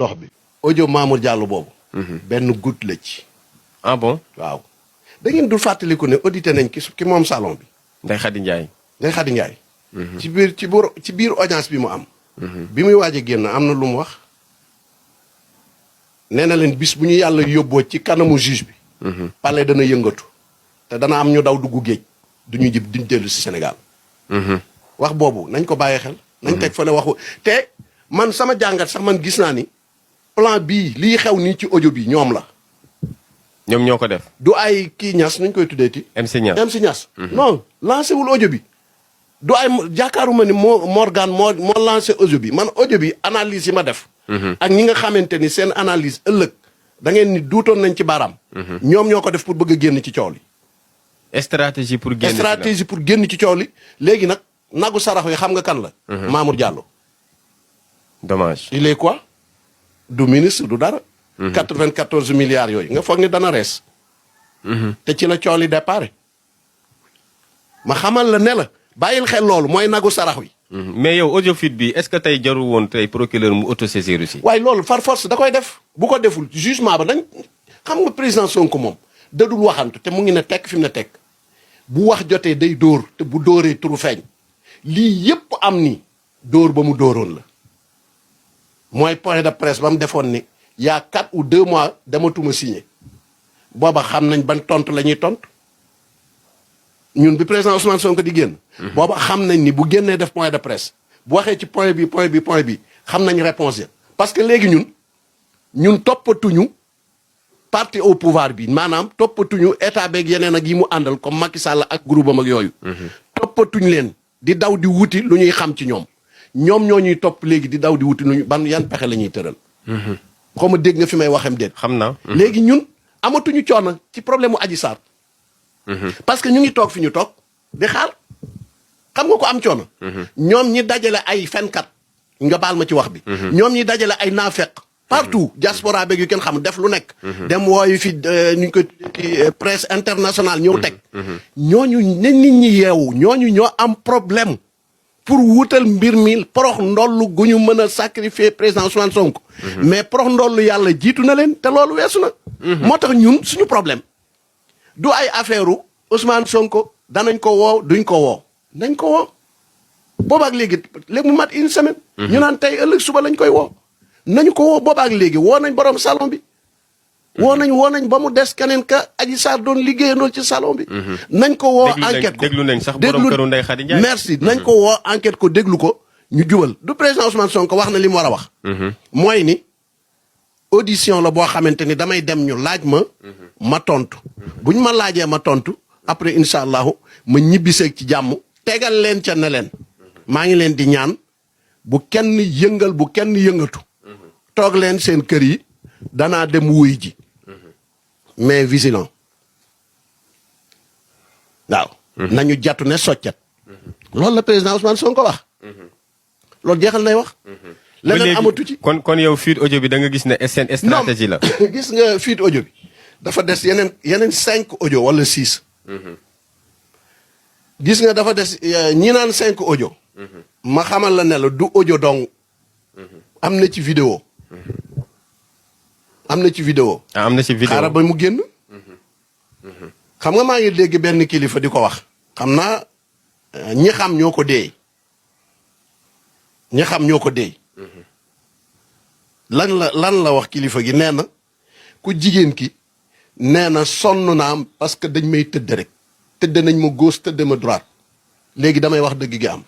dox bi audio Mamour Diallo boobu. benn goutte la ci. ah bon waaw. da ngeen dul fàttaliku ne audité nañ ki moom salon bi. Ndeye Khady Ndiaye. Ndeye Khady Ndiaye. ci biir audience bi mu am. bi muy waaj a génn am na lu mu wax. nee na leen bis bu ñu yàlla yóbboo ci kanamu juge bi. palais dana yëngatu. te dana am ñu daw dugg géej duñu jib duñ dellu si Sénégal. wax boobu nañ ko bàyyi xel. nañ teg fa ne waxu te man sama jàngat sax man gis naa ni plan bii lii xew nii ci audio bi ñoom la. ñoom ñoo ko def. du ay kii Niass nuñ koy tuddeeti. MC Niass. non lancé wul audio bi. du ay jàkkaaruma ni Morgan moo lancé audio bi man audio bi analyse yi ma def. ak ñi nga xamante ni seen analyse ëllëg da ngeen ni duutoon nañ ci baaraam. ñoom ñoo ko def pour bëgg a génn ci coow li. stratégie pour génn ci coow li léegi nag nagu sarax yi xam nga kan la. Mamour Diallo. dommage. il est quoi du ministre du dara. 94 milliards yooyu nga foog ni dana rees. te ci la coow li départ. ma xamal la ne la bàyyil xel loolu mooy nagu sarax wi. mais yow audio feed bi est-ce que tey jarul woon tey procureur mu autosaisir aussi. waaye loolu par force da koy def bu ko deful jugement ba dañ xam nga président Sonko moom dadul waxantu te mu ngi ne tekk fi mu ne tekk bu wax jotee day dóor te bu dóoree turu feeñ lii yépp am ni dóor ba mu dóoroon la mooy point de presse ba mu defoon ni y a 4 ou 2 mois dematuma signé booba xam nañ ban tontu la ñuy tontu ñun bi président Oussmane Sonko di génn. booba xam nañ ni bu génnee def point de presse bu waxee ci point bi xam nañ réponse ya parce que léegi ñun toppatuñu parti au pouvoir bi maanaam toppatuñu état beeg yeneen ak yi mu àndal comme Macky Sall ak groupe am ak yooyu. toppatuñu leen di daw di wuti lu ñuy xam ci ñoom ñoo ñuy topp léegi di daw di wuti lu ñu ban yan pexe la ñuy tëral. xaw ma dégg nga fi may waxem déet. xam naa. léegi ñun amatuñu coono ci problème mu Adji Sarr. parce que ñu ngi toog fi ñu toog di xaar xam nga ko am coono. ñoom ñi dajale ay fenkat nga baal ma ci wax bi. ñoom ñi dajale ay naafeq partout diaspora beeg yu kenn xam def lu nekk. dem wooyu fi ñu ko presse internationale ñëw teg. ñooñu ne nit ñi yeewu ñooñu ñoo am problème pour wutal mbir mi porox ndollu gu ñu mën a sacrifier président Ousmane Sonko. mais porox ndollu yàlla jiitu na leen te loolu weesu na. moo tax ñun suñu problème. du ay affaire Ousmane Sonko danañ ko woo duñ ko woo nañ ko woo boobaak léegi mu mat une semaine. ñu naan tey ëllëg suba lañ koy woo. nañu ko woo boobaak léegi woo nañ borom salon bi. woo nañ ba mu des keneen ka Adji Sarr doon liggéeyandool ci salon bi. nañ ko woo enquête ko déglu nañ sax borom këru Ndeye Khady Ndiaye. merci nañ ko woo enquête ko déglu ko ñu jubal du président Ousmane Sonko wax na li mu war a wax. mooy ni. audition la boo xamante ni damay dem ñu laaj ma tontu buñ ma laajee ma tontu après incha allahu ma ñibbiseeg ci jàmm tegal leen ca ne leen maa ngi leen di ñaan bu kenn yëngal bu kenn yëngatu toog leen seen kër yi danaa dem wuy ji mais vigilant waaw nañu jàttu ne soccet loolu la président Ousmane Sonko wax loolu jeexal nay wax leneen amatu ci kon yow feed audio bi da nga gis ne seen stratégie la. gis nga feed audio bi dafa des yeneen 5 audio wala 6. gis nga dafa des ñi naan 5 audio. ma xamal la ne la du audio dong. am na ci vidéo. am na ci vidéo. am na ci vidéo xaaral ba mu génn. xam nga maa ngi dégg benn kilifa di ko wax. xam naa ñi xam ñoo ko deey. ñi xam ñoo ko deey. lan la wax kilifa gi nee na ku jigéen ki nee na sonn naam parce que dañ may tëdd rek tëdd nañ ma gauche tëdd ma droite léegi damay wax dëgg gi am